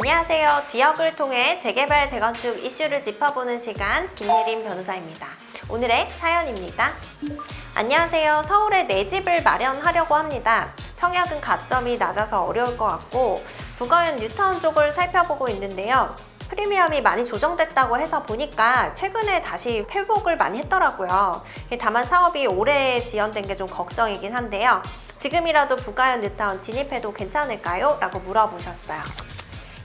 안녕하세요. 지역을 통해 재개발, 재건축 이슈를 짚어보는 시간 김예림 변호사입니다. 오늘의 사연입니다. 안녕하세요. 서울에 내 집을 마련하려고 합니다. 청약은 가점이 낮아서 어려울 것 같고 부가현 뉴타운 쪽을 살펴보고 있는데요. 프리미엄이 많이 조정됐다고 해서 보니까 최근에 다시 회복을 많이 했더라고요. 다만 사업이 오래 지연된 게 좀 걱정이긴 한데요. 지금이라도 부가현 뉴타운 진입해도 괜찮을까요? 라고 물어보셨어요.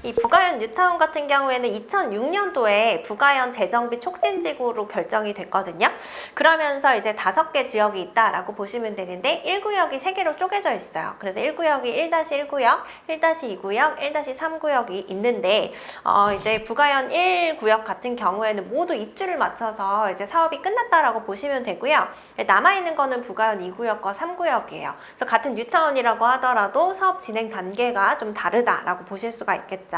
이 부가현 뉴타운 같은 경우에는 2006년도에 부가현 재정비 촉진지구로 결정이 됐거든요. 그러면서 이제 5개 지역이 있다라고 보시면 되는데 1구역이 3개로 쪼개져 있어요. 그래서 1구역이 1-1구역, 1-2구역, 1-3구역이 있는데 이제 부가현 1구역 같은 경우에는 모두 입주를 마쳐서 이제 사업이 끝났다라고 보시면 되고요. 남아있는 거는 부가현 2구역과 3구역이에요. 그래서 같은 뉴타운이라고 하더라도 사업 진행 단계가 좀 다르다라고 보실 수가 있겠죠.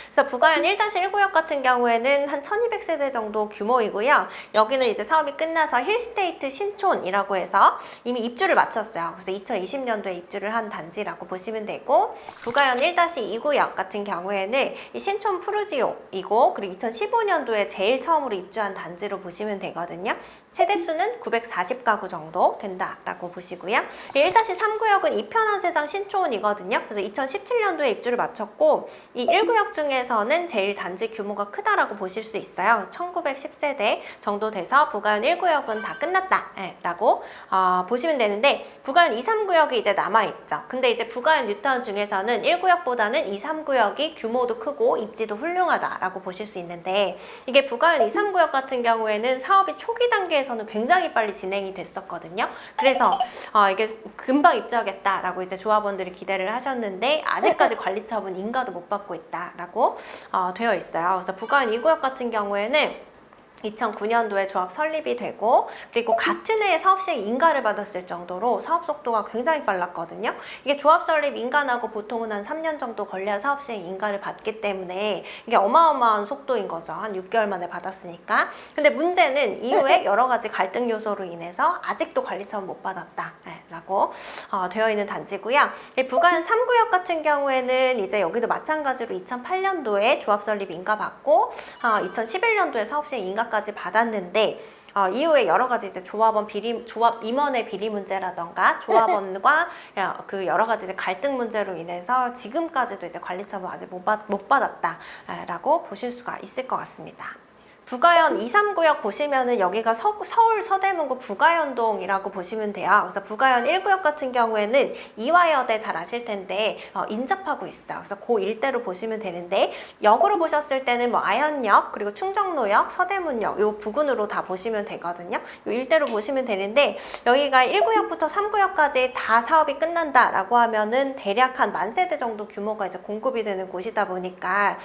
그래서 부가현 1-1구역 같은 경우에는 한 1200세대 정도 규모이고요. 여기는 이제 사업이 끝나서 힐스테이트 신촌이라고 해서 이미 입주를 마쳤어요. 그래서 2020년도에 입주를 한 단지라고 보시면 되고, 부가현 1-2구역 같은 경우에는 이 신촌 푸르지오이고, 그리고 2015년도에 제일 처음으로 입주한 단지로 보시면 되거든요. 세대수는 940가구 정도 된다라고 보시고요. 1-3구역은 이편한세장 신촌이거든요. 그래서 2017년도에 입주를 마쳤고, 이 1구역 중에서는 제일 단지 규모가 크다라고 보실 수 있어요. 1910세대 정도 돼서 부가현 1구역은 다 끝났다라고 보시면 되는데, 부가현 2, 3구역이 이제 남아있죠. 근데 이제 부가현 뉴타운 중에서는 1구역보다는 2, 3구역이 규모도 크고 입지도 훌륭하다라고 보실 수 있는데, 이게 부가현 2, 3구역 같은 경우에는 사업이 초기 단계에서는 굉장히 빨리 진행이 됐었거든요. 그래서 이게 금방 입주하겠다라고 이제 조합원들이 기대를 하셨는데 아직까지 관리처분 인가도 못 받고 있다라고 되어 있어요. 그래서 부가현 2구역 같은 경우에는 2009년도에 조합 설립이 되고, 그리고 같은 해에 사업 시행 인가를 받았을 정도로 사업 속도가 굉장히 빨랐거든요. 이게 조합 설립 인가나고 보통은 한 3년 정도 걸려야 사업 시행 인가를 받기 때문에 이게 어마어마한 속도인 거죠. 한 6개월 만에 받았으니까. 근데 문제는 이후에 여러 가지 갈등 요소로 인해서 아직도 관리처분 못 받았다라고 되어 있는 단지고요. 부가현 3구역 같은 경우에는 이제 여기도 마찬가지로 2008년도에 조합 설립 인가 받고 2011년도에 사업 시행 인가 까지 받았는데 이후에 여러 가지 이제 조합 임원의 비리 문제라던가 조합원과 그 여러 가지 이제 갈등 문제로 인해서 지금까지도 이제 관리처분 아직 못 받았다라고 보실 수가 있을 것 같습니다. 부가현 2, 3구역 보시면은 여기가 서울 서대문구 부가현동이라고 보시면 돼요. 그래서 부가현 1구역 같은 경우에는 이화여대 잘 아실 텐데 인접하고 있어요. 그래서 그 일대로 보시면 되는데, 역으로 보셨을 때는 뭐 아현역, 그리고 충정로역, 서대문역 요 부근으로 다 보시면 되거든요. 요 일대로 보시면 되는데, 여기가 1구역부터 3구역까지 다 사업이 끝난다라고 하면은 대략 한 10,000세대 정도 규모가 이제 공급이 되는 곳이다 보니까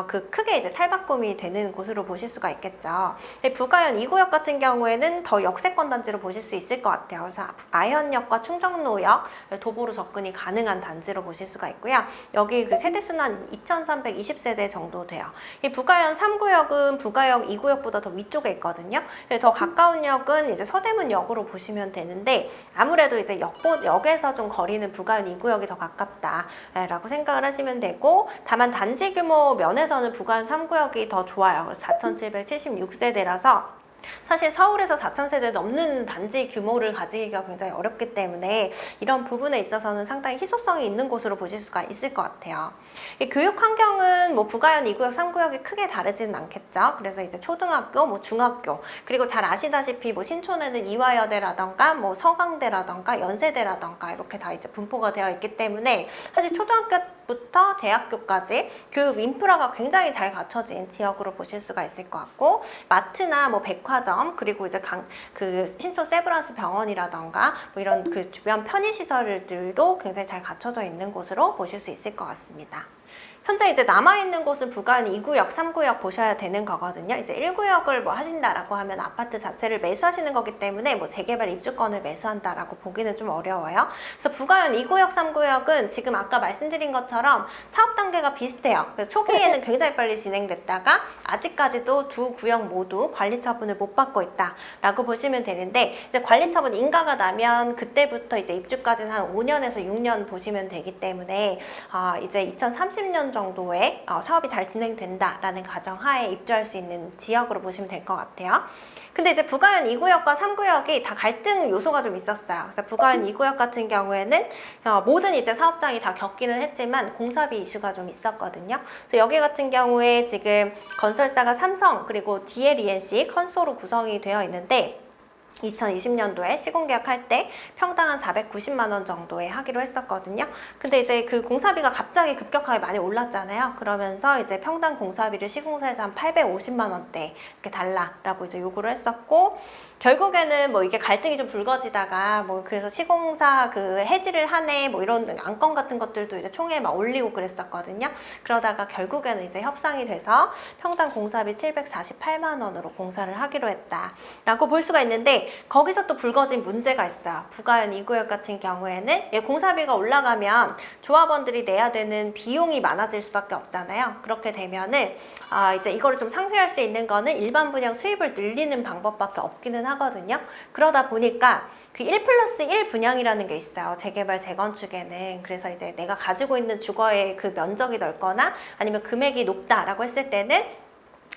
크게 이제 탈바꿈이 되는 곳으로 보실 수가 있겠죠. 부가현 2구역 같은 경우에는 더 역세권 단지로 보실 수 있을 것 같아요. 그래서 아현역과 충정로역 도보로 접근이 가능한 단지로 보실 수가 있고요. 여기 그 세대수는 한 2,320세대 정도 돼요. 이 부가현 3구역은 부가현 2구역보다 더 위쪽에 있거든요. 더 가까운 역은 이제 서대문역으로 보시면 되는데, 아무래도 이제 역에서 좀 거리는 부가현 2구역이 더 가깝다라고 생각을 하시면 되고, 다만 단지 규모 면에서는 부가현 3구역이 더 좋아요. 그래서 4,776세대라서 사실 서울에서 4,000세대 넘는 단지 규모를 가지기가 굉장히 어렵기 때문에 이런 부분에 있어서는 상당히 희소성이 있는 곳으로 보실 수가 있을 것 같아요. 이 교육 환경은 뭐 부가현 2구역, 3구역이 크게 다르지는 않겠죠. 그래서 이제 초등학교, 뭐 중학교, 그리고 잘 아시다시피 뭐 신촌에는 이화여대라던가 뭐 서강대라던가 연세대라던가 이렇게 다 이제 분포가 되어 있기 때문에 사실 초등학교부터 대학교까지 교육 인프라가 굉장히 잘 갖춰진 지역으로 보실 수가 있을 것 같고, 마트나 뭐 백화점, 그리고 이제 그 신촌 세브란스 병원이라던가 뭐 이런 그 주변 편의시설들도 굉장히 잘 갖춰져 있는 곳으로 보실 수 있을 것 같습니다. 현재 이제 남아있는 곳은 부가현 2구역, 3구역 보셔야 되는 거거든요. 이제 1구역을 뭐 하신다라고 하면 아파트 자체를 매수하시는 거기 때문에 뭐 재개발 입주권을 매수한다라고 보기는 좀 어려워요. 그래서 부가현 2구역, 3구역은 지금 아까 말씀드린 것처럼 사업 단계가 비슷해요. 그래서 초기에는 굉장히 빨리 진행됐다가 아직까지도 두 구역 모두 관리처분을 못 받고 있다라고 보시면 되는데, 이제 관리처분 인가가 나면 그때부터 이제 입주까지는 한 5년에서 6년 보시면 되기 때문에 이제 2030년도 20년 정도의 사업이 잘 진행된다라는 가정하에 입주할 수 있는 지역으로 보시면 될 것 같아요. 근데 이제 부가현 2구역과 3구역이 다 갈등 요소가 좀 있었어요. 그래서 부가현 2구역 같은 경우에는 모든 이제 사업장이 다 겪기는 했지만 공사비 이슈가 좀 있었거든요. 그래서 여기 같은 경우에 지금 건설사가 삼성 그리고 DLENC 컨소로 구성이 되어 있는데 2020년도에 시공계약할 때 평당 한 490만 원 정도에 하기로 했었거든요. 근데 이제 그 공사비가 갑자기 급격하게 많이 올랐잖아요. 그러면서 이제 평당 공사비를 시공사에서 한 850만 원대 이렇게 달라라고 이제 요구를 했었고, 결국에는 뭐 이게 갈등이 좀 불거지다가 뭐 그래서 시공사 그 해지를 하네 뭐 이런 안건 같은 것들도 이제 총회에 막 올리고 그랬었거든요. 그러다가 결국에는 이제 협상이 돼서 평당 공사비 748만 원으로 공사를 하기로 했다라고 볼 수가 있는데, 거기서 또 불거진 문제가 있어요. 부가현 2구역 같은 경우에는 공사비가 올라가면 조합원들이 내야 되는 비용이 많아질 수밖에 없잖아요. 그렇게 되면은 이제 이거를 좀 상쇄할 수 있는 거는 일반 분양 수입을 늘리는 방법밖에 없기는 하거든요. 그러다 보니까 그 1+1 분양이라는 게 있어요. 재개발, 재건축에는. 그래서 이제 내가 가지고 있는 주거의 그 면적이 넓거나 아니면 금액이 높다라고 했을 때는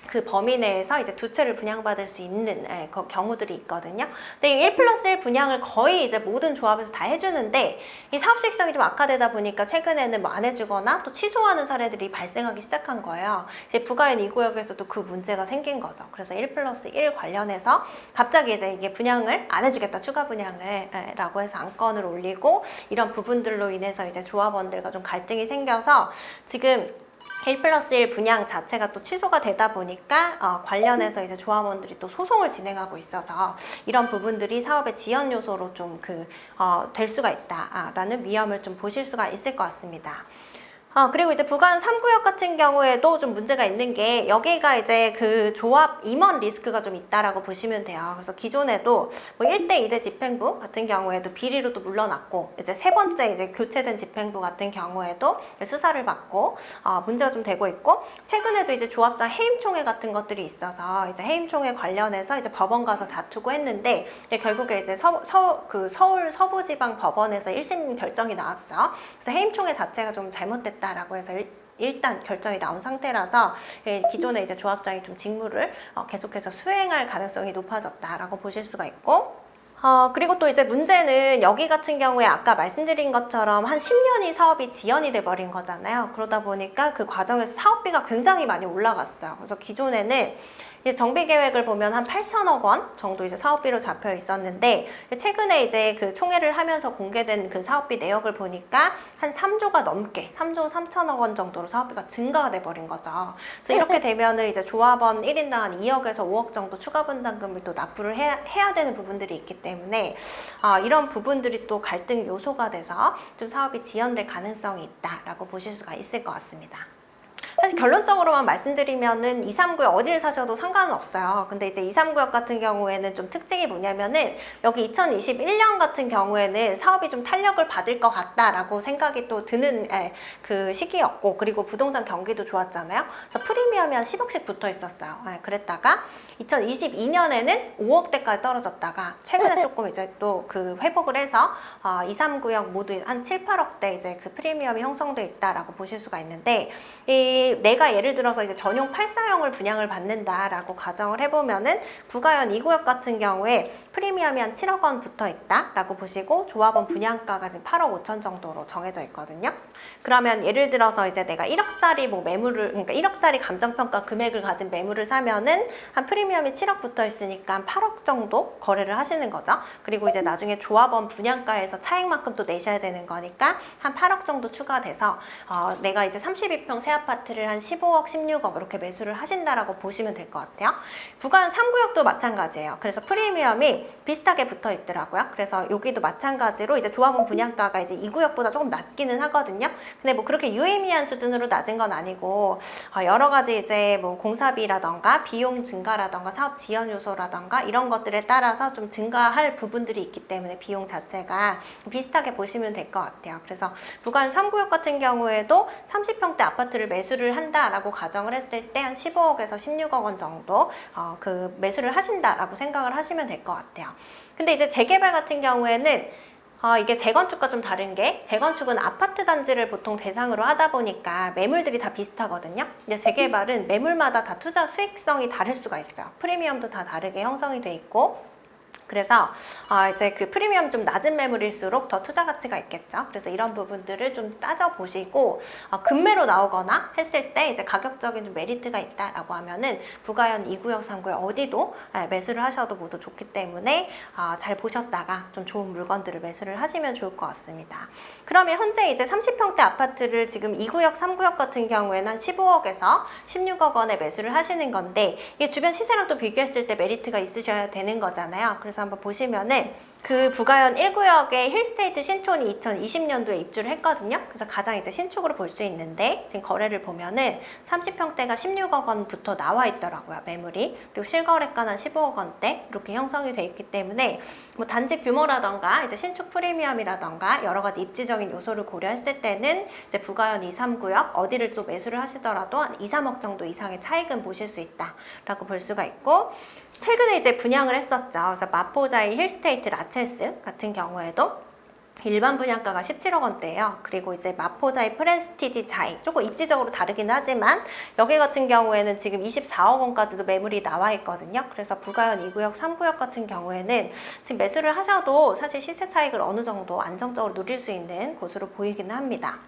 그 범위 내에서 이제 두 채를 분양받을 수 있는 그 경우들이 있거든요. 근데 이 1+1 분양을 거의 이제 모든 조합에서 다 해주는데 이 사업 수익성이 좀 악화되다 보니까 최근에는 뭐 안 해주거나 또 취소하는 사례들이 발생하기 시작한 거예요. 이제 부가현 2구역에서도 그 문제가 생긴 거죠. 그래서 1+1 관련해서 갑자기 이제 이게 분양을 안 해주겠다, 추가 분양을 라고 해서 안건을 올리고, 이런 부분들로 인해서 이제 조합원들과 좀 갈등이 생겨서 지금 1+1 분양 자체가 또 취소가 되다 보니까 관련해서 이제 조합원들이 또 소송을 진행하고 있어서 이런 부분들이 사업의 지연 요소로 좀 될 수가 있다라는 위험을 좀 보실 수가 있을 것 같습니다. 그리고 이제 부가현 3구역 같은 경우에도 좀 문제가 있는 게, 여기가 이제 그 조합 임원 리스크가 좀 있다라고 보시면 돼요. 그래서 기존에도 뭐 1대 2대 집행부 같은 경우에도 비리로 또 물러났고, 이제 세 번째 이제 교체된 집행부 같은 경우에도 수사를 받고 문제가 좀 되고 있고, 최근에도 이제 조합장 해임총회 같은 것들이 있어서 이제 해임총회 관련해서 이제 법원 가서 다투고 했는데, 결국에 이제 서울 서부지방 법원에서 1심 결정이 나왔죠. 그래서 해임총회 자체가 좀 잘못됐다 라고 해서 일단 결정이 나온 상태라서 기존의 이제 조합장이 좀 직무를 계속해서 수행할 가능성이 높아졌다라고 보실 수가 있고, 그리고 또 이제 문제는 여기 같은 경우에 아까 말씀드린 것처럼 한 10년이 사업이 지연이 돼 버린 거잖아요. 그러다 보니까 그 과정에서 사업비가 굉장히 많이 올라갔어요. 그래서 기존에는 정비 계획을 보면 한 8천억 원 정도 이제 사업비로 잡혀 있었는데, 최근에 이제 그 총회를 하면서 공개된 그 사업비 내역을 보니까 한 3조가 넘게, 3조 3천억 원 정도로 사업비가 증가가 돼 버린 거죠. 그래서 이렇게 되면은 이제 조합원 1인당 한 2억에서 5억 정도 추가 분담금을 또 납부를 해야 되는 부분들이 있기 때문에 이런 부분들이 또 갈등 요소가 돼서 좀 사업이 지연될 가능성이 있다라고 보실 수가 있을 것 같습니다. 사실 결론적으로만 말씀드리면은 2, 3구역 어디를 사셔도 상관은 없어요. 근데 이제 2, 3구역 같은 경우에는 좀 특징이 뭐냐면은, 여기 2021년 같은 경우에는 사업이 좀 탄력을 받을 것 같다라고 생각이 또 드는 그 시기였고, 그리고 부동산 경기도 좋았잖아요. 그래서 프리미엄이 한 10억씩 붙어 있었어요. 그랬다가 2022년에는 5억대까지 떨어졌다가 최근에 조금 이제 또 그 회복을 해서 2, 3구역 모두 한 7, 8억대 이제 그 프리미엄이 형성돼 있다라고 보실 수가 있는데, 내가 예를 들어서 이제 전용 8사형을 분양을 받는다라고 가정을 해보면은 부가현 2구역 같은 경우에 프리미엄이 한 7억 원 붙어 있다라고 보시고, 조합원 분양가가 지금 8억 5천 정도로 정해져 있거든요. 그러면 예를 들어서 이제 내가 1억짜리 뭐 매물을, 그러니까 1억짜리 감정평가 금액을 가진 매물을 사면은 한 프리미엄이 7억 붙어 있으니까 한 8억 정도 거래를 하시는 거죠. 그리고 이제 나중에 조합원 분양가에서 차익만큼 또 내셔야 되는 거니까 한 8억 정도 추가돼서 내가 이제 32평 새 아파트를 한 15억, 16억 이렇게 매수를 하신다라고 보시면 될 것 같아요. 부가현 3구역도 마찬가지예요. 그래서 프리미엄이 비슷하게 붙어 있더라고요. 그래서 여기도 마찬가지로 이제 조합원 분양가가 이제 2구역보다 조금 낮기는 하거든요. 근데 뭐 그렇게 유의미한 수준으로 낮은 건 아니고, 여러 가지 이제 뭐 공사비라던가 비용 증가라던가 사업 지연 요소라던가 이런 것들에 따라서 좀 증가할 부분들이 있기 때문에 비용 자체가 비슷하게 보시면 될 것 같아요. 그래서 부가현 3구역 같은 경우에도 30평대 아파트를 매수를 한다라고 가정을 했을 때 한 15억에서 16억 원 정도 그 매수를 하신다라고 생각을 하시면 될 것 같아요. 근데 이제 재개발 같은 경우에는 이게 재건축과 좀 다른 게 재건축은 아파트 단지를 보통 대상으로 하다 보니까 매물들이 다 비슷하거든요. 근데 재개발은 매물마다 다 투자 수익성이 다를 수가 있어요. 프리미엄도 다 다르게 형성이 돼 있고 그래서 이제 그 프리미엄 좀 낮은 매물일수록 더 투자 가치가 있겠죠. 그래서 이런 부분들을 좀 따져보시고 급매로 나오거나 했을 때 이제 가격적인 좀 메리트가 있다라고 하면은 부가현 2구역, 3구역 어디도 매수를 하셔도 모두 좋기 때문에 잘 보셨다가 좀 좋은 물건들을 매수를 하시면 좋을 것 같습니다. 그러면 현재 이제 30평대 아파트를 지금 2구역, 3구역 같은 경우에는 한 15억에서 16억 원에 매수를 하시는 건데 이게 주변 시세랑 또 비교했을 때 메리트가 있으셔야 되는 거잖아요. 그래서 한번 보시면은 그 부가현 1구역에 힐스테이트 신촌이 2020년도에 입주를 했거든요. 그래서 가장 이제 신축으로 볼 수 있는데 지금 거래를 보면은 30평대가 16억 원부터 나와 있더라고요, 매물이. 그리고 실거래가는 15억 원대 이렇게 형성이 돼 있기 때문에 뭐 단지 규모라던가 이제 신축 프리미엄이라던가 여러 가지 입지적인 요소를 고려했을 때는 이제 부가현 2, 3구역 어디를 또 매수를 하시더라도 한 2, 3억 정도 이상의 차익은 보실 수 있다라고 볼 수가 있고 최근에 이제 분양을 했었죠. 그래서 마포자이 힐스테이트 라첼스 같은 경우에도 일반 분양가가 17억 원대예요. 그리고 이제 마포자이 프레스티지 자이 조금 입지적으로 다르긴 하지만 여기 같은 경우에는 지금 24억 원까지도 매물이 나와 있거든요. 그래서 부가현 2구역, 3구역 같은 경우에는 지금 매수를 하셔도 사실 시세 차익을 어느 정도 안정적으로 누릴 수 있는 곳으로 보이기는 합니다.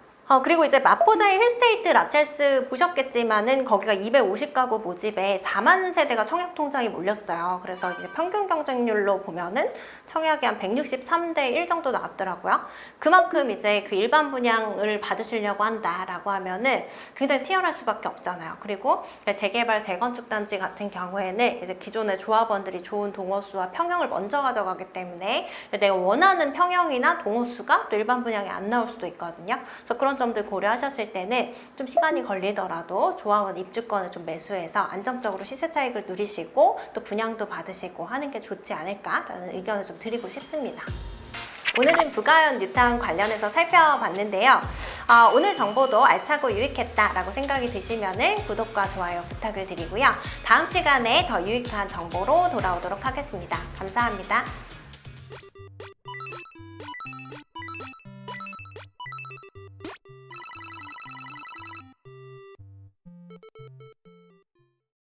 그리고 이제 마포자이 힐스테이트 라첼스 보셨겠지만은 거기가 250가구 모집에 4만 세대가 청약 통장이 몰렸어요. 그래서 이제 평균 경쟁률로 보면은 청약이 한 163대 1 정도 나왔더라고요. 그만큼 이제 그 일반 분양을 받으시려고 한다라고 하면은 굉장히 치열할 수밖에 없잖아요. 그리고 재개발, 재건축 단지 같은 경우에는 이제 기존의 조합원들이 좋은 동호수와 평형을 먼저 가져가기 때문에 내가 원하는 평형이나 동호수가 또 일반 분양에 안 나올 수도 있거든요. 그래서 그런 점들 고려하셨을 때는 좀 시간이 걸리더라도 조합원 입주권을 좀 매수해서 안정적으로 시세 차익을 누리시고 또 분양도 받으시고 하는 게 좋지 않을까라는 의견을 좀 드리고 싶습니다. 오늘은 부가현 뉴타운 관련해서 살펴봤는데요. 오늘 정보도 알차고 유익했다라고 생각이 드시면은 구독과 좋아요 부탁을 드리고요. 다음 시간에 더 유익한 정보로 돌아오도록 하겠습니다. 감사합니다.